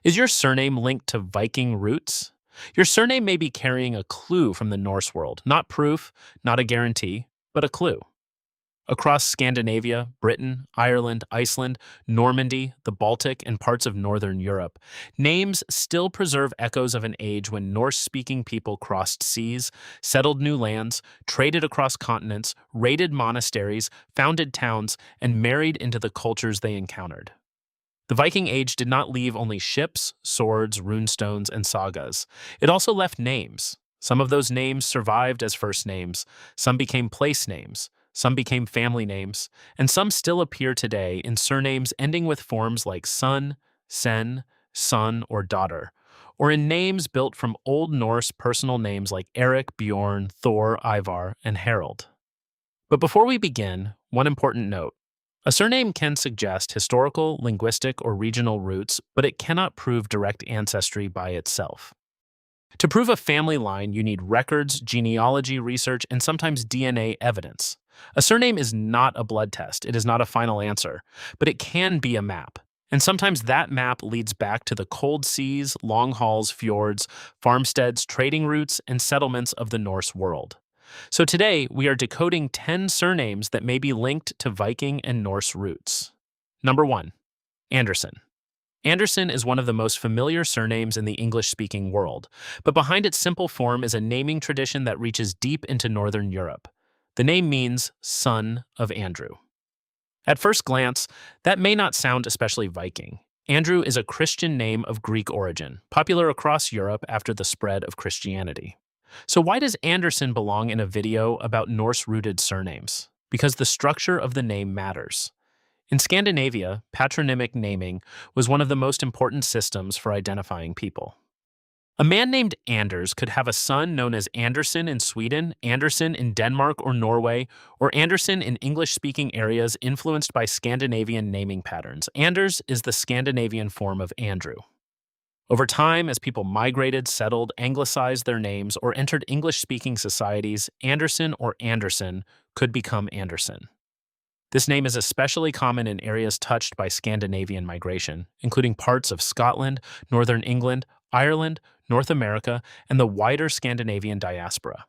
Is your surname linked to Viking roots? Your surname may be carrying a clue from the Norse world, not proof, not a guarantee, but a clue. Across Scandinavia, Britain, Ireland, Iceland, Normandy, the Baltic, and parts of Northern Europe, names still preserve echoes of an age when Norse speaking people crossed seas, settled new lands, traded across continents, raided monasteries, founded towns, and married into the cultures they encountered. The Viking Age did not leave only ships, swords, runestones, and sagas. It also left names. Some of those names survived as first names, some became place names, some became family names, and some still appear today in surnames ending with forms like son, sen, son, or daughter, or in names built from Old Norse personal names like Eric, Bjorn, Thor, Ivar, and Harold. But before we begin, one important note. A surname can suggest historical, linguistic, or regional roots, but it cannot prove direct ancestry by itself. To prove a family line, you need records, genealogy research, and sometimes DNA evidence. A surname is not a blood test, it is not a final answer, but it can be a map. And sometimes that map leads back to the cold seas, long hauls, fjords, farmsteads, trading routes, and settlements of the Norse world. So today, we are decoding 10 surnames that may be linked to Viking and Norse roots. Number 1. Anderson. Anderson is one of the most familiar surnames in the English-speaking world, but behind its simple form is a naming tradition that reaches deep into Northern Europe. The name means son of Andrew. At first glance, that may not sound especially Viking. Andrew is a Christian name of Greek origin, popular across Europe after the spread of Christianity. So why does Anderson belong in a video about Norse-rooted surnames? Because the structure of the name matters. In Scandinavia, patronymic naming was one of the most important systems for identifying people. A man named Anders could have a son known as Anderson in Sweden, Anderson in Denmark or Norway, or Anderson in English-speaking areas influenced by Scandinavian naming patterns. Anders is the Scandinavian form of Andrew. Over time, as people migrated, settled, anglicized their names, or entered English-speaking societies, Anderson or Anderson could become Anderson. This name is especially common in areas touched by Scandinavian migration, including parts of Scotland, northern England, Ireland, North America, and the wider Scandinavian diaspora.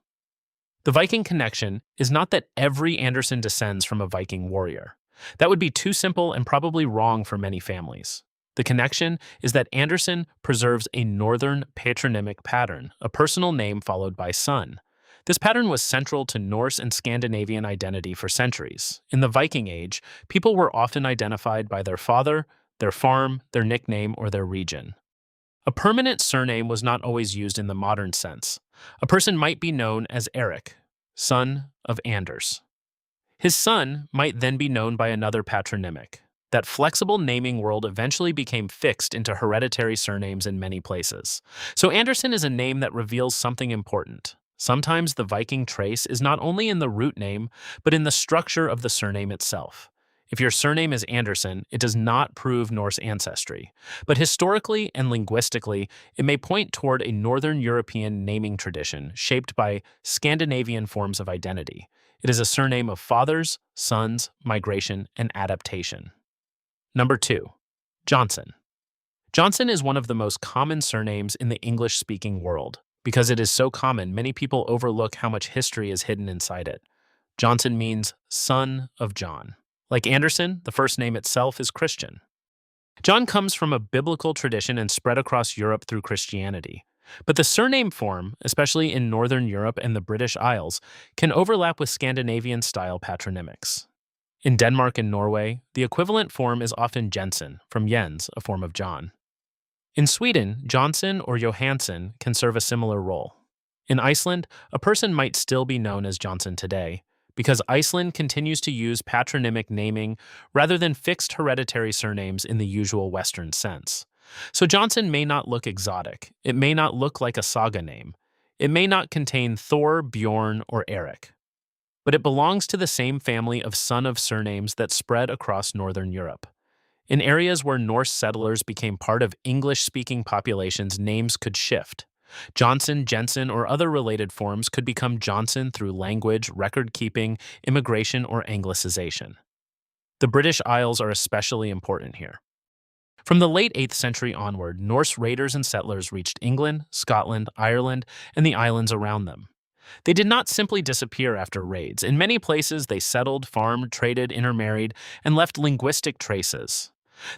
The Viking connection is not that every Anderson descends from a Viking warrior. That would be too simple and probably wrong for many families. The connection is that Anderson preserves a northern patronymic pattern, a personal name followed by son. This pattern was central to Norse and Scandinavian identity for centuries. In the Viking Age, people were often identified by their father, their farm, their nickname, or their region. A permanent surname was not always used in the modern sense. A person might be known as Eric, son of Anders. His son might then be known by another patronymic. That flexible naming world eventually became fixed into hereditary surnames in many places. So Anderson is a name that reveals something important. Sometimes the Viking trace is not only in the root name, but in the structure of the surname itself. If your surname is Anderson, it does not prove Norse ancestry. But historically and linguistically, it may point toward a Northern European naming tradition shaped by Scandinavian forms of identity. It is a surname of fathers, sons, migration, and adaptation. Number 2. Johnson. Johnson is one of the most common surnames in the English-speaking world. Because it is so common, many people overlook how much history is hidden inside it. Johnson means son of John. Like Anderson, the first name itself is Christian. John comes from a biblical tradition and spread across Europe through Christianity. But the surname form, especially in Northern Europe and the British Isles, can overlap with Scandinavian-style patronymics. In Denmark and Norway, the equivalent form is often Jensen, from Jens, a form of John. In Sweden, Johnson or Johansson can serve a similar role. In Iceland, a person might still be known as Johnson today, because Iceland continues to use patronymic naming rather than fixed hereditary surnames in the usual Western sense. So Johnson may not look exotic, it may not look like a saga name, it may not contain Thor, Bjorn, or Eric. But it belongs to the same family of son of surnames that spread across Northern Europe. In areas where Norse settlers became part of English-speaking populations, names could shift. Johnson, Jensen, or other related forms could become Johnson through language, record-keeping, immigration, or anglicization. The British Isles are especially important here. From the late 8th century onward, Norse raiders and settlers reached England, Scotland, Ireland, and the islands around them. They did not simply disappear after raids. In many places, they settled, farmed, traded, intermarried, and left linguistic traces.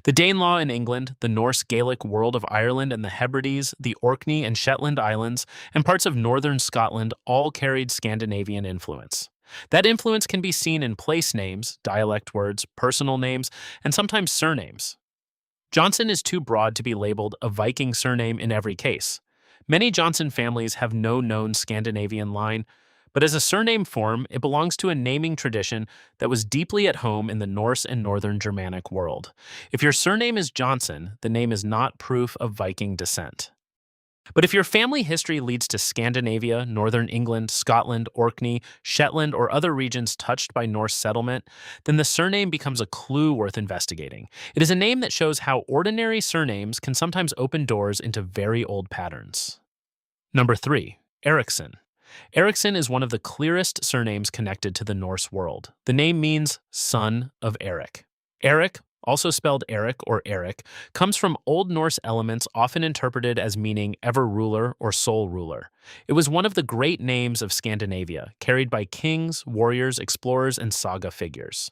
The Danelaw in England, the Norse Gaelic world of Ireland and the Hebrides, the Orkney and Shetland Islands, and parts of northern Scotland all carried Scandinavian influence. That influence can be seen in place names, dialect words, personal names, and sometimes surnames. Johnson is too broad to be labeled a Viking surname in every case. Many Johnson families have no known Scandinavian line, but as a surname form, it belongs to a naming tradition that was deeply at home in the Norse and Northern Germanic world. If your surname is Johnson, the name is not proof of Viking descent. But if your family history leads to Scandinavia, Northern England, Scotland, Orkney, Shetland, or other regions touched by Norse settlement, then the surname becomes a clue worth investigating. It is a name that shows how ordinary surnames can sometimes open doors into very old patterns. Number 3. Eriksson. Eriksson is one of the clearest surnames connected to the Norse world. The name means son of Eric. Eric, also spelled Eric or Eric, comes from Old Norse elements often interpreted as meaning ever-ruler or sole ruler. It was one of the great names of Scandinavia, carried by kings, warriors, explorers, and saga figures.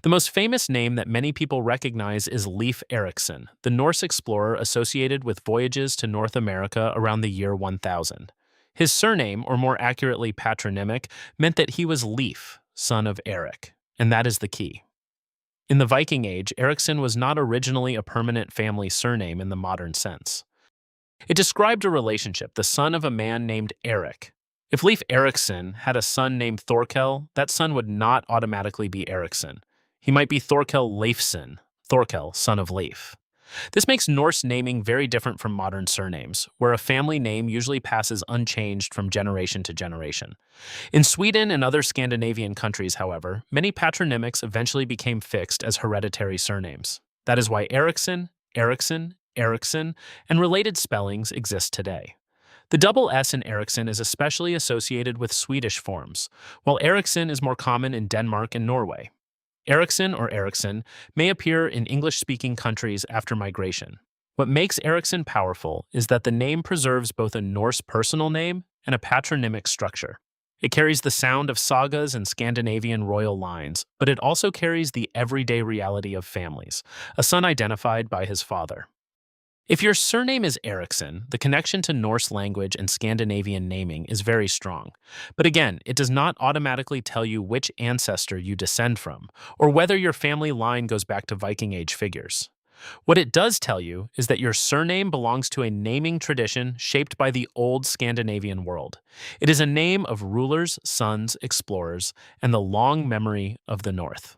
The most famous name that many people recognize is Leif Erikson, the Norse explorer associated with voyages to North America around the year 1000. His surname, or more accurately patronymic, meant that he was Leif, son of Eric, and that is the key. In the Viking Age, Eriksson was not originally a permanent family surname in the modern sense. It described a relationship, the son of a man named Eric. If Leif Erikson had a son named Thorkel, that son would not automatically be Eriksson. He might be Thorkel Leifsson, Thorkel, son of Leif. This makes Norse naming very different from modern surnames, where a family name usually passes unchanged from generation to generation. In Sweden and other Scandinavian countries, however, many patronymics eventually became fixed as hereditary surnames. That is why Eriksson, Eriksson, Eriksson, and related spellings exist today. The double S in Eriksson is especially associated with Swedish forms, while Eriksson is more common in Denmark and Norway. Eriksson or Eriksson may appear in English-speaking countries after migration. What makes Eriksson powerful is that the name preserves both a Norse personal name and a patronymic structure. It carries the sound of sagas and Scandinavian royal lines, but it also carries the everyday reality of families, a son identified by his father. If your surname is Eriksson, the connection to Norse language and Scandinavian naming is very strong. But again, it does not automatically tell you which ancestor you descend from, or whether your family line goes back to Viking Age figures. What it does tell you is that your surname belongs to a naming tradition shaped by the old Scandinavian world. It is a name of rulers, sons, explorers, and the long memory of the North.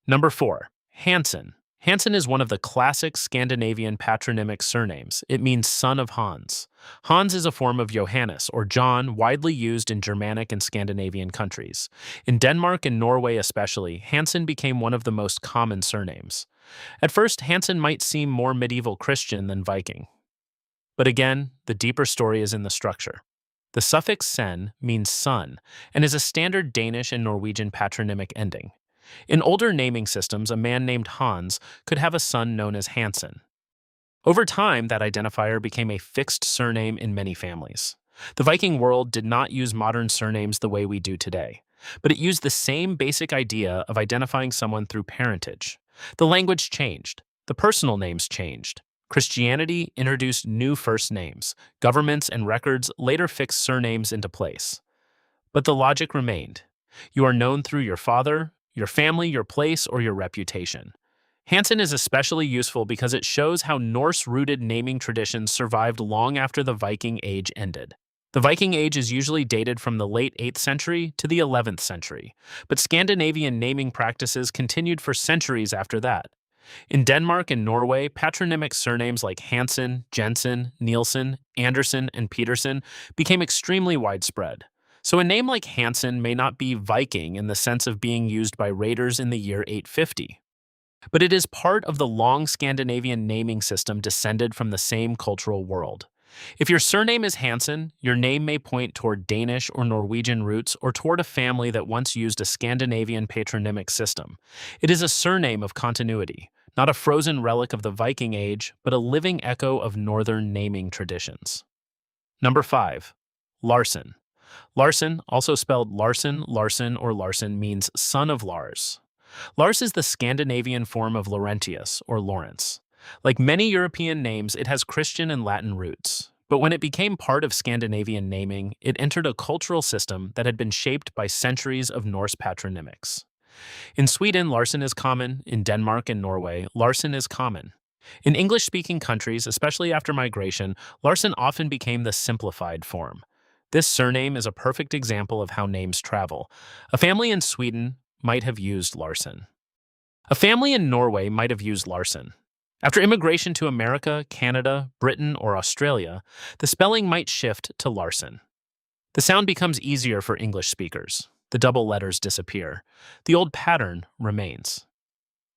Number 4. Hansen. Hansen is one of the classic Scandinavian patronymic surnames. It means son of Hans. Hans is a form of Johannes, or John, widely used in Germanic and Scandinavian countries. In Denmark and Norway especially, Hansen became one of the most common surnames. At first, Hansen might seem more medieval Christian than Viking. But again, the deeper story is in the structure. The suffix sen means son, and is a standard Danish and Norwegian patronymic ending. In older naming systems, a man named Hans could have a son known as Hansen. Over time, that identifier became a fixed surname in many families. The Viking world did not use modern surnames the way we do today, but it used the same basic idea of identifying someone through parentage. The language changed. The personal names changed. Christianity introduced new first names. Governments and records later fixed surnames into place. But the logic remained. You are known through your father, your family, your place, or your reputation. Hansen is especially useful because it shows how Norse-rooted naming traditions survived long after the Viking Age ended. The Viking Age is usually dated from the late 8th century to the 11th century, but Scandinavian naming practices continued for centuries after that. In Denmark and Norway, patronymic surnames like Hansen, Jensen, Nielsen, Andersen, and Petersen became extremely widespread. So a name like Hansen may not be Viking in the sense of being used by raiders in the year 850. But it is part of the long Scandinavian naming system descended from the same cultural world. If your surname is Hansen, your name may point toward Danish or Norwegian roots or toward a family that once used a Scandinavian patronymic system. It is a surname of continuity, not a frozen relic of the Viking Age, but a living echo of Northern naming traditions. Number 5. Larson. Larson, also spelled Larson, Larson, or Larson, means son of Lars. Lars is the Scandinavian form of Laurentius, or Lawrence. Like many European names, it has Christian and Latin roots. But when it became part of Scandinavian naming, it entered a cultural system that had been shaped by centuries of Norse patronymics. In Sweden, Larsen is common. In Denmark and Norway, Larsen is common. In English-speaking countries, especially after migration, Larsen often became the simplified form. This surname is a perfect example of how names travel. A family in Sweden might have used Larsen. A family in Norway might have used Larsen. After immigration to America, Canada, Britain, or Australia, the spelling might shift to Larsen. The sound becomes easier for English speakers. The double letters disappear. The old pattern remains.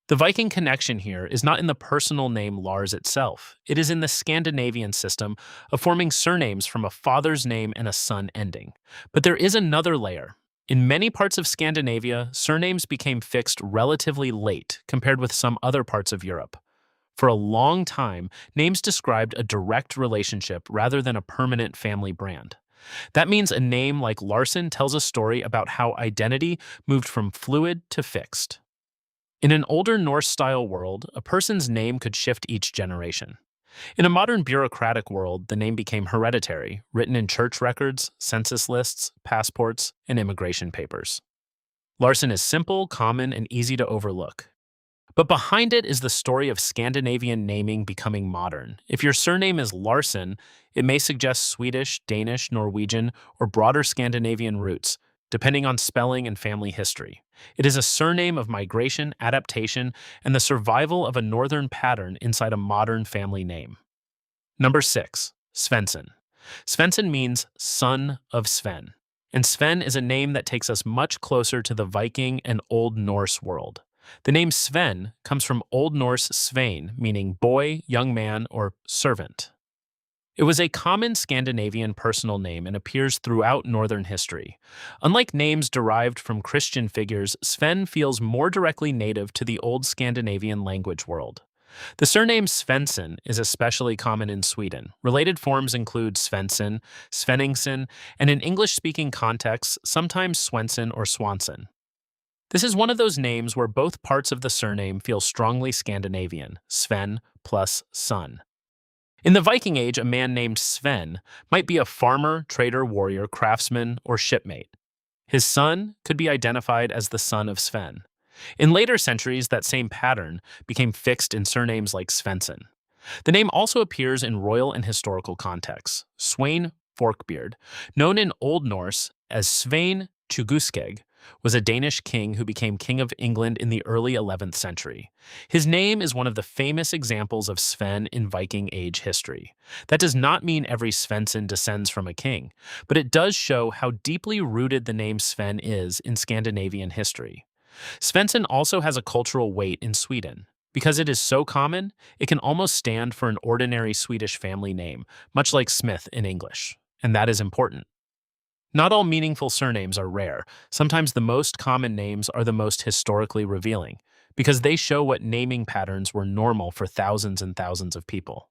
The Viking connection here is not in the personal name Lars itself. It is in the Scandinavian system of forming surnames from a father's name and a son ending. But there is another layer. In many parts of Scandinavia, surnames became fixed relatively late compared with some other parts of Europe. For a long time, names described a direct relationship rather than a permanent family brand. That means a name like Larsen tells a story about how identity moved from fluid to fixed. In an older Norse-style world, a person's name could shift each generation. In a modern bureaucratic world, the name became hereditary, written in church records, census lists, passports, and immigration papers. Larsen is simple, common, and easy to overlook. But behind it is the story of Scandinavian naming becoming modern. If your surname is Larsen, it may suggest Swedish, Danish, Norwegian, or broader Scandinavian roots, depending on spelling and family history. It is a surname of migration, adaptation, and the survival of a northern pattern inside a modern family name. Number 6. Svensson. Svensson means son of Sven, and Sven is a name that takes us much closer to the Viking and Old Norse world. The name Sven comes from Old Norse Svein, meaning boy, young man, or servant. It was a common Scandinavian personal name and appears throughout Northern history. Unlike names derived from Christian figures, Sven feels more directly native to the old Scandinavian language world. The surname Svensson is especially common in Sweden. Related forms include Svensson, Svenningsson, and in English-speaking contexts, sometimes Svensson or Swanson. This is one of those names where both parts of the surname feel strongly Scandinavian, Sven plus son. In the Viking Age, a man named Sven might be a farmer, trader, warrior, craftsman, or shipmate. His son could be identified as the son of Sven. In later centuries, that same pattern became fixed in surnames like Svensson. The name also appears in royal and historical contexts. Sweyn Forkbeard, known in Old Norse as Svein Tjuguskeg, was a Danish king who became king of England in the early 11th century. His name is one of the famous examples of Sven in Viking Age history. That does not mean every Svensson descends from a king, but it does show how deeply rooted the name Sven is in Scandinavian history. Svensson also has a cultural weight in Sweden. Because it is so common, it can almost stand for an ordinary Swedish family name, much like Smith in English. And that is important. Not all meaningful surnames are rare. Sometimes the most common names are the most historically revealing, because they show what naming patterns were normal for thousands and thousands of people.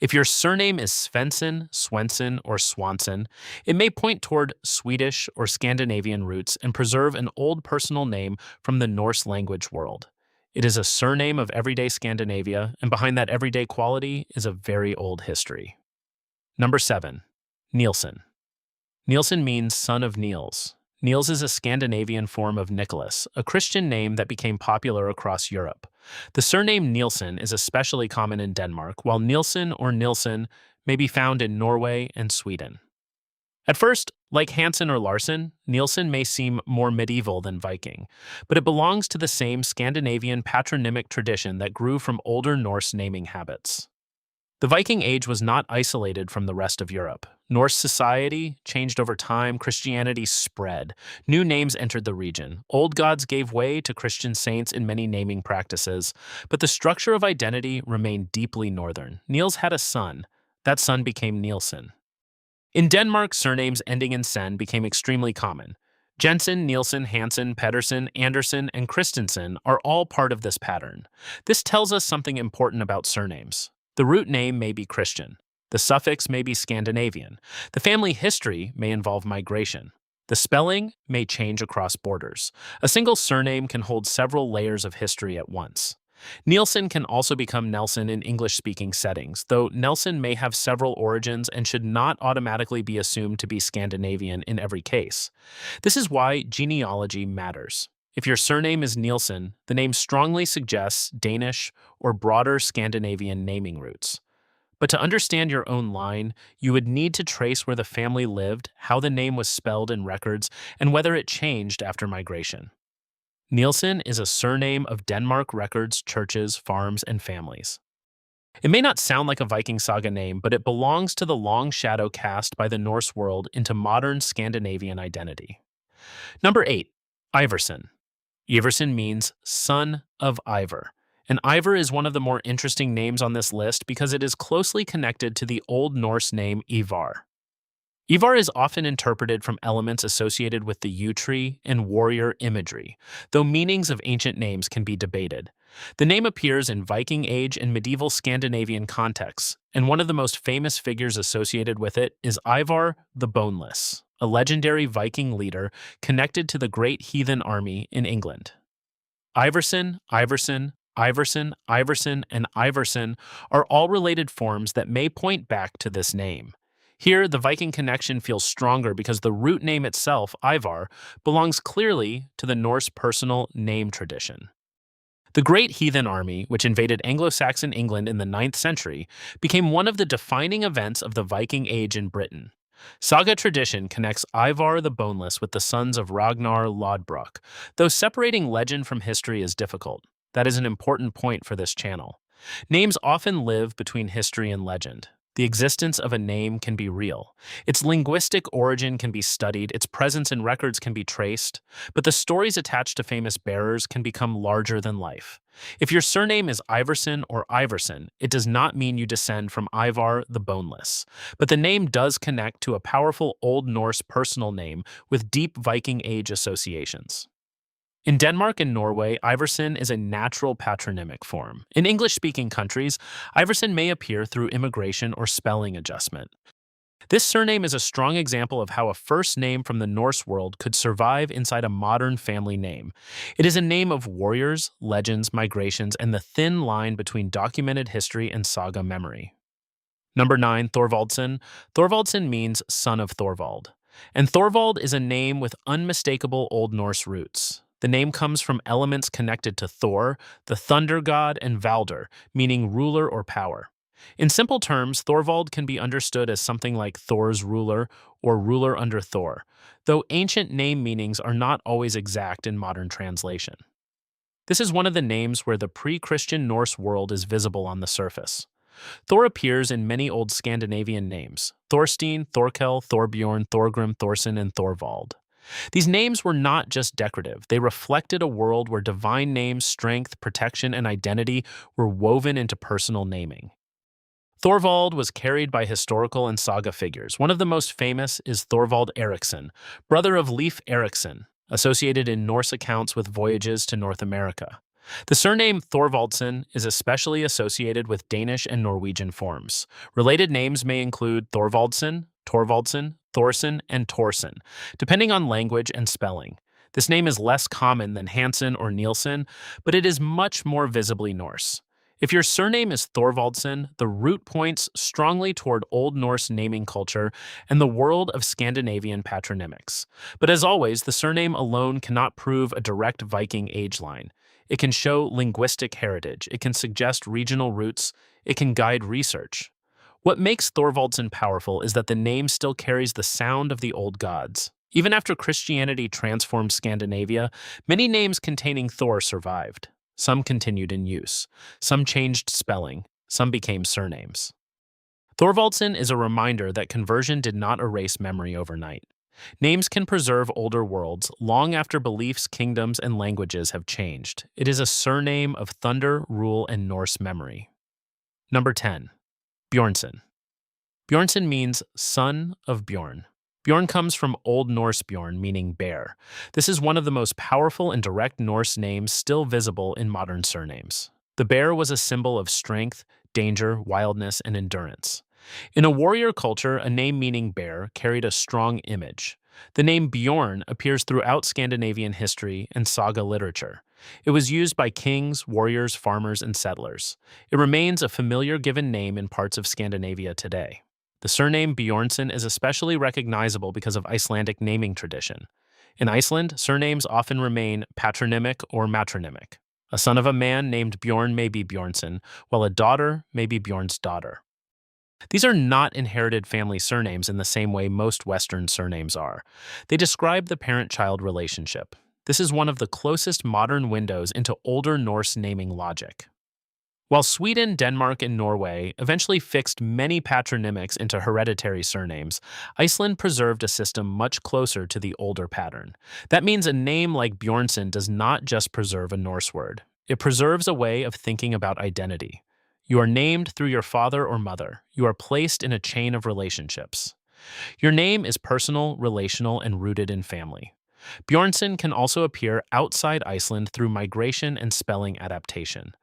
If your surname is Svensson, Swenson, or Swanson, it may point toward Swedish or Scandinavian roots and preserve an old personal name from the Norse language world. It is a surname of everyday Scandinavia, and behind that everyday quality is a very old history. Number 7. Nielsen. Nielsen means son of Niels. Niels is a Scandinavian form of Nicholas, a Christian name that became popular across Europe. The surname Nielsen is especially common in Denmark, while Nielsen or Nilsen may be found in Norway and Sweden. At first, like Hansen or Larsen, Nielsen may seem more medieval than Viking, but it belongs to the same Scandinavian patronymic tradition that grew from older Norse naming habits. The Viking Age was not isolated from the rest of Europe. Norse society changed over time, Christianity spread. New names entered the region. Old gods gave way to Christian saints in many naming practices, but the structure of identity remained deeply northern. Niels had a son. That son became Nielsen. In Denmark, surnames ending in sen became extremely common. Jensen, Nielsen, Hansen, Pedersen, Anderson, and Christensen are all part of this pattern. This tells us something important about surnames. The root name may be Christian. The suffix may be Scandinavian. The family history may involve migration. The spelling may change across borders. A single surname can hold several layers of history at once. Nielsen can also become Nelson in English-speaking settings, though Nelson may have several origins and should not automatically be assumed to be Scandinavian in every case. This is why genealogy matters. If your surname is Nielsen, the name strongly suggests Danish or broader Scandinavian naming roots. But to understand your own line, you would need to trace where the family lived, how the name was spelled in records, and whether it changed after migration. Nielsen is a surname of Denmark records, churches, farms, and families. It may not sound like a Viking saga name, but it belongs to the long shadow cast by the Norse world into modern Scandinavian identity. Number 8. Iverson. Iverson means son of Ivar. And Ivar is one of the more interesting names on this list because it is closely connected to the Old Norse name Ivar. Ivar is often interpreted from elements associated with the yew tree and warrior imagery, though meanings of ancient names can be debated. The name appears in Viking Age and medieval Scandinavian contexts, and one of the most famous figures associated with it is Ivar the Boneless, a legendary Viking leader connected to the Great Heathen Army in England. Iverson, Iverson, Iverson, Iverson, and Iverson are all related forms that may point back to this name. Here, the Viking connection feels stronger because the root name itself, Ivar, belongs clearly to the Norse personal name tradition. The Great Heathen Army, which invaded Anglo-Saxon England in the 9th century, became one of the defining events of the Viking Age in Britain. Saga tradition connects Ivar the Boneless with the sons of Ragnar Lodbrok, though separating legend from history is difficult. That is an important point for this channel. Names often live between history and legend. The existence of a name can be real. Its linguistic origin can be studied, its presence in records can be traced, but the stories attached to famous bearers can become larger than life. If your surname is Iverson or Iverson, it does not mean you descend from Ivar the Boneless, but the name does connect to a powerful Old Norse personal name with deep Viking Age associations. In Denmark and Norway, Iverson is a natural patronymic form. In English-speaking countries, Iverson may appear through immigration or spelling adjustment. This surname is a strong example of how a first name from the Norse world could survive inside a modern family name. It is a name of warriors, legends, migrations, and the thin line between documented history and saga memory. Number 9, Thorvaldsen. Thorvaldsen means son of Thorvald. And Thorvald is a name with unmistakable Old Norse roots. The name comes from elements connected to Thor, the thunder god, and Valder, meaning ruler or power. In simple terms, Thorvald can be understood as something like Thor's ruler or ruler under Thor, though ancient name meanings are not always exact in modern translation. This is one of the names where the pre-Christian Norse world is visible on the surface. Thor appears in many old Scandinavian names: Thorstein, Thorkel, Thorbjorn, Thorgrim, Thorson, and Thorvald. These names were not just decorative, they reflected a world where divine names, strength, protection, and identity were woven into personal naming. Thorvald was carried by historical and saga figures. One of the most famous is Thorvald Eriksson, brother of Leif Erikson, associated in Norse accounts with voyages to North America. The surname Thorvaldsen is especially associated with Danish and Norwegian forms. Related names may include Thorvaldsen, Torvaldsen, Thorsen, and Torsen, depending on language and spelling. This name is less common than Hansen or Nielsen, but it is much more visibly Norse. If your surname is Thorvaldsen, the root points strongly toward Old Norse naming culture and the world of Scandinavian patronymics. But as always, the surname alone cannot prove a direct Viking age line. It can show linguistic heritage, it can suggest regional roots, it can guide research. What makes Thorvaldsen powerful is that the name still carries the sound of the old gods. Even after Christianity transformed Scandinavia, many names containing Thor survived. Some continued in use. Some changed spelling. Some became surnames. Thorvaldsen is a reminder that conversion did not erase memory overnight. Names can preserve older worlds long after beliefs, kingdoms, and languages have changed. It is a surname of thunder, rule, and Norse memory. Number 10. Bjornson. Bjornson means son of Bjorn. Bjorn comes from Old Norse Bjorn, meaning bear. This is one of the most powerful and direct Norse names still visible in modern surnames. The bear was a symbol of strength, danger, wildness, and endurance. In a warrior culture, a name meaning bear carried a strong image. The name Bjorn appears throughout Scandinavian history and saga literature. It was used by kings, warriors, farmers, and settlers. It remains a familiar given name in parts of Scandinavia today. The surname Bjornsson is especially recognizable because of Icelandic naming tradition. In Iceland, surnames often remain patronymic or matronymic. A son of a man named Bjorn may be Bjornsson, while a daughter may be Bjorn's daughter. These are not inherited family surnames in the same way most Western surnames are. They describe the parent-child relationship. This is one of the closest modern windows into older Norse naming logic. While Sweden, Denmark, and Norway eventually fixed many patronymics into hereditary surnames, Iceland preserved a system much closer to the older pattern. That means a name like Bjornsson does not just preserve a Norse word. It preserves a way of thinking about identity. You are named through your father or mother. You are placed in a chain of relationships. Your name is personal, relational, and rooted in family. Bjornsson can also appear outside Iceland through migration and spelling adaptation.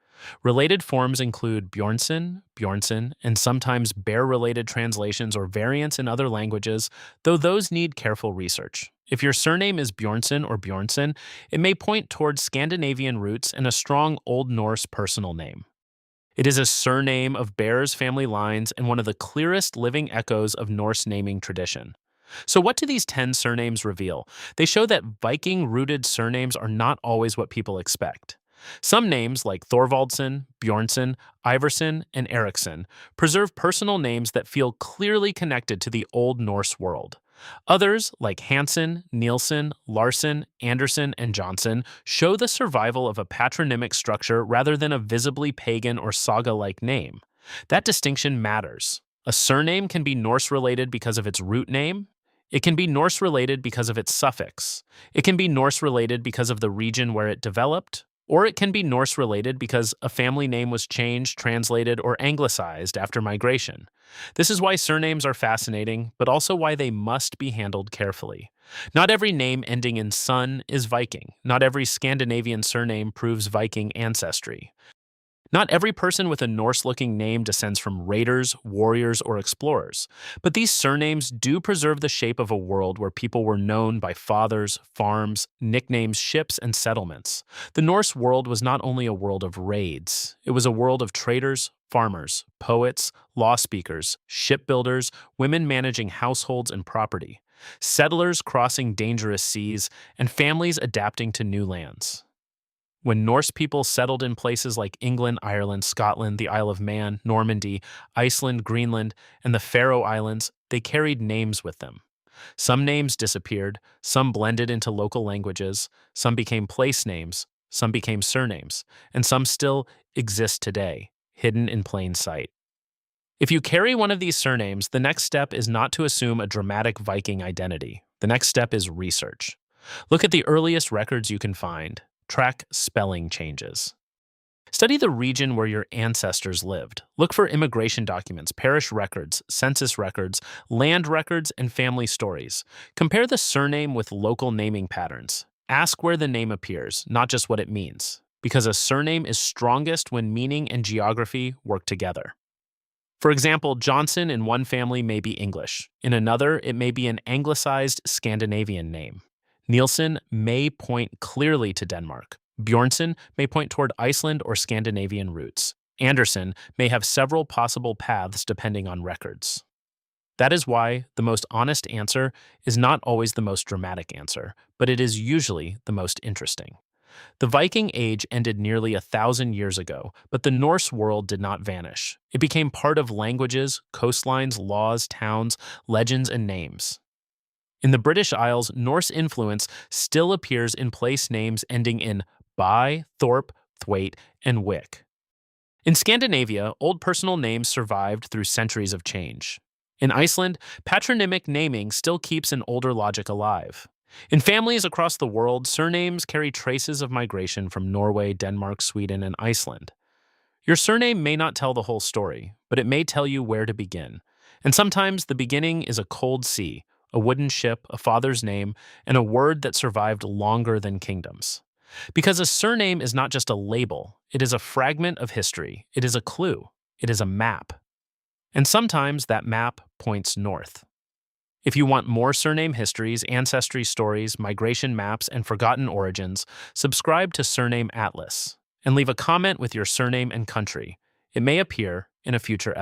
Related forms include Bjornsson, Bjornsson, and sometimes bear-related translations or variants in other languages, though those need careful research. If your surname is Bjornsson or Bjornsson, it may point towards Scandinavian roots and a strong Old Norse personal name. It is a surname of bears family lines and one of the clearest living echoes of Norse naming tradition. So what do these 10 surnames reveal? They show that Viking-rooted surnames are not always what people expect. Some names, like Thorvaldsson, Bjornsson, Iverson, and Eriksson, preserve personal names that feel clearly connected to the Old Norse world. Others, like Hansen, Nielsen, Larson, Anderson, and Johnson, show the survival of a patronymic structure rather than a visibly pagan or saga-like name. That distinction matters. A surname can be Norse-related because of its root name. It can be Norse-related because of its suffix. It can be Norse-related because of the region where it developed. Or it can be Norse-related because a family name was changed, translated, or anglicized after migration. This is why surnames are fascinating, but also why they must be handled carefully. Not every name ending in son is Viking. Not every Scandinavian surname proves Viking ancestry. Not every person with a Norse-looking name descends from raiders, warriors, or explorers, but these surnames do preserve the shape of a world where people were known by fathers, farms, nicknames, ships, and settlements. The Norse world was not only a world of raids, it was a world of traders, farmers, poets, law speakers, shipbuilders, women managing households and property, settlers crossing dangerous seas, and families adapting to new lands. When Norse people settled in places like England, Ireland, Scotland, the Isle of Man, Normandy, Iceland, Greenland, and the Faroe Islands, they carried names with them. Some names disappeared, some blended into local languages, some became place names, some became surnames, and some still exist today, hidden in plain sight. If you carry one of these surnames, the next step is not to assume a dramatic Viking identity. The next step is research. Look at the earliest records you can find. Track spelling changes. Study the region where your ancestors lived. Look for immigration documents, parish records, census records, land records, and family stories. Compare the surname with local naming patterns. Ask where the name appears, not just what it means, because a surname is strongest when meaning and geography work together. For example, Johnson in one family may be English. In another, it may be an anglicized Scandinavian name. Nielsen may point clearly to Denmark. Bjornsson may point toward Iceland or Scandinavian roots. Anderson may have several possible paths depending on records. That is why the most honest answer is not always the most dramatic answer, but it is usually the most interesting. The Viking Age ended nearly 1,000 years ago, but the Norse world did not vanish. It became part of languages, coastlines, laws, towns, legends, and names. In the British Isles, Norse influence still appears in place names ending in by, Thorpe, Thwaite, and Wick. In Scandinavia, old personal names survived through centuries of change. In Iceland, patronymic naming still keeps an older logic alive. In families across the world, surnames carry traces of migration from Norway, Denmark, Sweden, and Iceland. Your surname may not tell the whole story, but it may tell you where to begin. And sometimes the beginning is a cold sea, a wooden ship, a father's name, and a word that survived longer than kingdoms. Because a surname is not just a label, it is a fragment of history, it is a clue, it is a map. And sometimes that map points north. If you want more surname histories, ancestry stories, migration maps, and forgotten origins, subscribe to Surname Atlas and leave a comment with your surname and country. It may appear in a future episode.